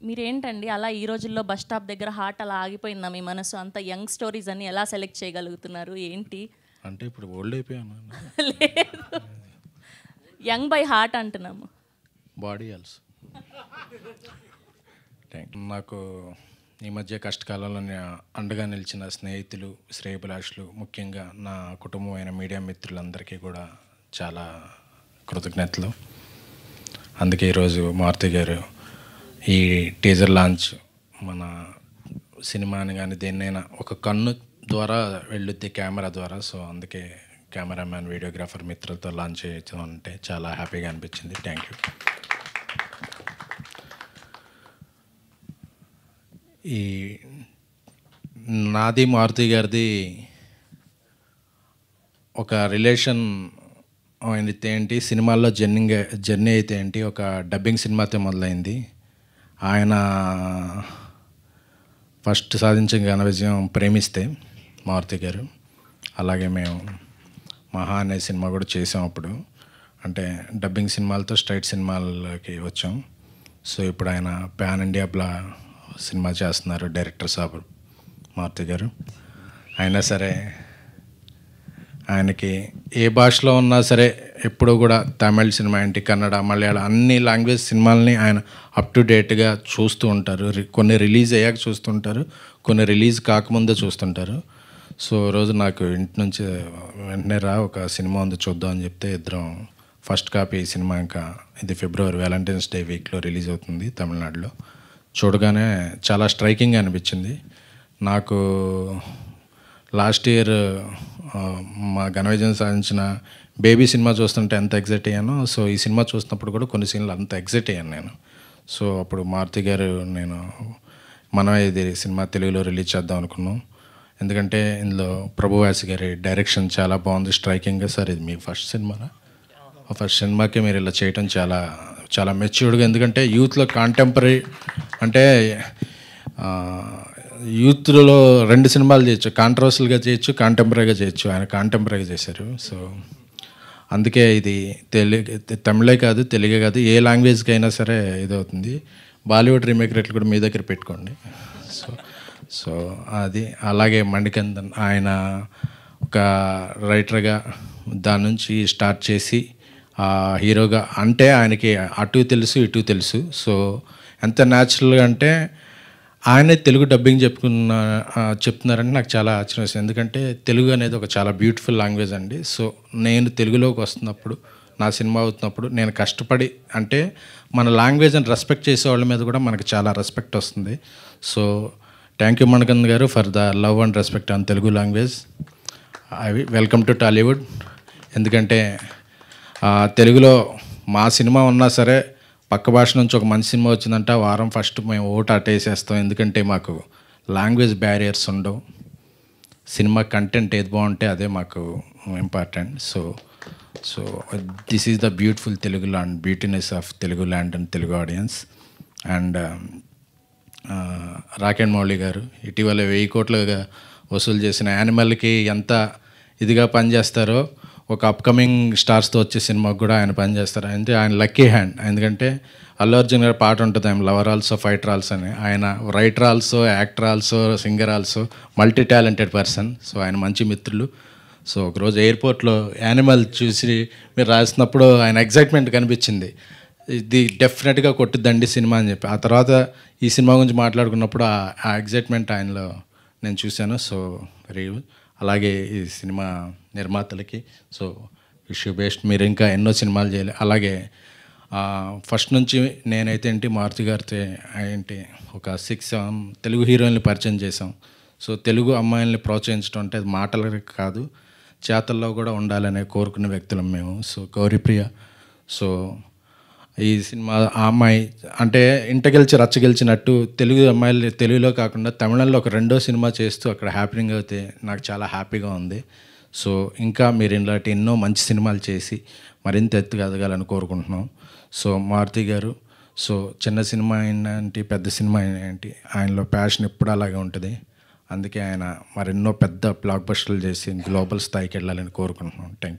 మీరేంటండి అలా ఈ రోజుల్లో బస్ స్టాప్ దగ్గర హార్ట్ అలా ఆగిపోయిందా మీ మనసు? అంత యంగ్ స్టోరీస్ అన్ని ఎలా సెలెక్ట్ చేయగలుగుతున్నారు ఏంటి? అంటే ఇప్పుడు ఓల్డ్ అయిపోయాను. లేదు, యంగ్ బై హార్ట్ అంటున్నాము. Body also. నాకు ఈ మధ్య కష్టకాలంలో అండగా నిలిచిన స్నేహితులు, శ్రేయభిలాషులు, ముఖ్యంగా నా కుటుంబమైన మీడియా మిత్రులందరికీ కూడా చాలా కృతజ్ఞతలు. అందుకే ఈరోజు మారుతి గారు ఈ టీజర్ లాంచ్ మన సినిమాని కానీ దేన్నైనా ఒక కన్ను ద్వారా వెళ్ళుద్ది కెమెరా ద్వారా. సో అందుకే కెమెరామ్యాన్, వీడియోగ్రాఫర్ మిత్రులతో లాంచ్ చేయడం అంటే చాలా హ్యాపీగా అనిపించింది. Thank you. ఈ నాది మారుతి గారిది ఒక రిలేషన్ అయితే ఏంటి, సినిమాల్లో జర్నీ అయితే ఏంటి, ఒక డబ్బింగ్ సినిమాతో మొదలైంది. ఆయన ఫస్ట్ సాధించిన ఘన విజయం ప్రేమిస్తే మారుతి గారు. అలాగే మేము మహా అనే సినిమా కూడా చేసాం అప్పుడు. అంటే డబ్బింగ్ సినిమాలతో స్ట్రైట్ సినిమాలకి వచ్చాం. సో ఇప్పుడు ఆయన పాన్ ఇండియా సినిమా చేస్తున్నారు డైరెక్టర్ సాబ్ మారుతి గారు. అయినా సరే ఆయనకి ఏ భాషలో ఉన్నా సరే ఎప్పుడూ కూడా తమిళ్ సినిమా ఏంటి, కన్నడ, మలయాళం అన్ని లాంగ్వేజ్ సినిమాలని ఆయన అప్ టు డేట్గా చూస్తూ ఉంటారు. కొన్ని రిలీజ్ అయ్యాక చూస్తుంటారు, కొన్ని రిలీజ్ కాకముందే చూస్తుంటారు. సో రోజు నాకు ఇంటి నుంచి వెంటనే ఒక సినిమా ఉంది చూద్దాం అని చెప్తే ఇద్దరం ఫస్ట్ కాపీ సినిమా, ఇంకా ఇది ఫిబ్రవరి వ్యాలంటైన్స్ డే వీక్లో రిలీజ్ అవుతుంది తమిళనాడులో. చూడగానే చాలా స్ట్రైకింగ్గా అనిపించింది నాకు. లాస్ట్ ఇయర్ మా ఘన విజయం సాధించిన బేబీ సినిమా చూస్తుంటే ఎంత ఎగ్జైట్ అయ్యానో, సో ఈ సినిమా చూసినప్పుడు కూడా కొన్ని సీన్లు అంత ఎగ్జైట్ అయ్యాను నేను. సో అప్పుడు మారుతి గారు నేను మనమే ఇది సినిమా తెలుగులో రిలీజ్ చేద్దాం అనుకున్నాం. ఎందుకంటే ఇందులో ప్రభువాసి గారి డైరెక్షన్ చాలా బాగుంది, స్ట్రైకింగ్గా. సార్ ఇది మీ ఫస్ట్ సినిమానా? ఫస్ట్ సినిమాకి మీరు ఇలా చేయటం చాలా చాలా మెచ్యూర్డ్గా. ఎందుకంటే యూత్లో కాంటెంపరీ అంటే యూత్లో 2 సినిమాలు చేయొచ్చు, కాంట్రవర్సల్గా చేయొచ్చు, కాంటెంపరీగా చేయొచ్చు. ఆయన కాంటెంపరీగా చేశారు. సో అందుకే ఇది తమిళే కాదు, తెలుగే కాదు, ఏ లాంగ్వేజ్కి అయినా సరే ఇదవుతుంది. బాలీవుడ్ రీమేక్ రేట్లు కూడా మీ దగ్గర పెట్టుకోండి. సో సో అది అలాగే మణికందన్ ఆయన ఒక రైటర్గా దాని నుంచి స్టార్ట్ చేసి హీరోగా, అంటే ఆయనకి అటు తెలుసు ఇటు తెలుసు. సో ఎంత న్యాచురల్గా అంటే ఆయనే తెలుగు డబ్బింగ్ చెప్తున్నారంటే నాకు చాలా ఆశ్చర్యం వేసింది. ఎందుకంటే తెలుగు అనేది ఒక చాలా బ్యూటిఫుల్ లాంగ్వేజ్ అండి. సో నేను తెలుగులోకి వస్తున్నప్పుడు, నా సినిమా అవుతున్నప్పుడు నేను కష్టపడి, అంటే మన లాంగ్వేజ్ని రెస్పెక్ట్ చేసే వాళ్ళ మీద కూడా మనకు చాలా రెస్పెక్ట్ వస్తుంది. సో థ్యాంక్ యూ మణికందన్ గారు for the love and respect on Telugu language. అవి వెల్కమ్ టు టాలీవుడ్. ఎందుకంటే తెలుగులో మా సినిమా ఉన్నా సరే పక్క భాష నుంచి ఒక మంచి సినిమా వచ్చిందంటే వారం ఫస్ట్ మేము ఓటు అటేసేస్తాం. ఎందుకంటే మాకు లాంగ్వేజ్ బ్యారియర్స్ ఉండవు. సినిమా కంటెంట్ ఏది బాగుంటే అదే మాకు important. So so this is the beautiful Telugu land, beautiness of Telugu land and Telugu audience. And రాకెన్ మౌళి గారు ఇటీవల 1000 కోట్లుగా వసూలు చేసిన యానిమల్కి ఎంత ఇదిగా పనిచేస్తారో, ఒక అప్కమింగ్ స్టార్స్తో వచ్చే సినిమాకి కూడా ఆయన పనిచేస్తారు. అంటే ఆయన లక్కీ హ్యాండ్. ఎందుకంటే అల్లు అర్జున్ గారి పాట ఉంటుంది, ఆయన లవర్ ఆల్సో ఫైటర్ ఆల్సో అని. ఆయన writer also, actor also, singer also, multi talented person. So ఆయన మంచి మిత్రులు. సో ఒకరోజు ఎయిర్పోర్ట్లో యానిమల్ చూసి మీరు రాసినప్పుడు ఆయన ఎగ్జైట్మెంట్ కనిపించింది, ఇది డెఫినెట్గా కొట్టుద్దండి సినిమా అని చెప్పి. ఆ తర్వాత ఈ సినిమా గురించి మాట్లాడుకున్నప్పుడు ఆ ఎగ్జైట్మెంట్ ఆయనలో నేను చూశాను. సో వెరీ అలాగే ఈ సినిమా నిర్మాతలకి సో విష్ యూ బెస్ట్. మీరు ఇంకా ఎన్నో సినిమాలు చేయాలి. అలాగే ఫస్ట్ నుంచి నేనైతే ఏంటి మారుతి గారితో ఏంటి ఒక 6-7 తెలుగు హీరోయిన్లు పరిచయం చేసాం. సో తెలుగు అమ్మాయిల్ని ప్రోత్సహించడం అంటే అది మాటలకు కాదు, చేతల్లో కూడా ఉండాలనే కోరుకునే వ్యక్తులం మేము. సో గౌరీప్రియ, సో ఈ సినిమా ఆ అమ్మాయి అంటే ఇంట గెలిచి రచ్చ గెలిచినట్టు తెలుగు అమ్మాయిలు తెలుగులో కాకుండా తమిళంలో ఒక 2వ సినిమా చేస్తూ అక్కడ హ్యాపీనింగ్ అయితే నాకు చాలా హ్యాపీగా ఉంది. సో ఇంకా మీరు ఇలాంటి ఎన్నో మంచి సినిమాలు చేసి మరింత ఎత్తుగా ఎదగాలని కోరుకుంటున్నాం. సో మారుతి గారు, సో చిన్న సినిమా ఏంటి పెద్ద సినిమా ఏంటి, ఆయనలో ప్యాషన్ ఎప్పుడు అలాగే ఉంటుంది. అందుకే ఆయన మరెన్నో పెద్ద బ్లాక్ బస్టర్లు చేసి గ్లోబల్ స్థాయికి వెళ్ళాలని కోరుకుంటున్నాం. Thank you.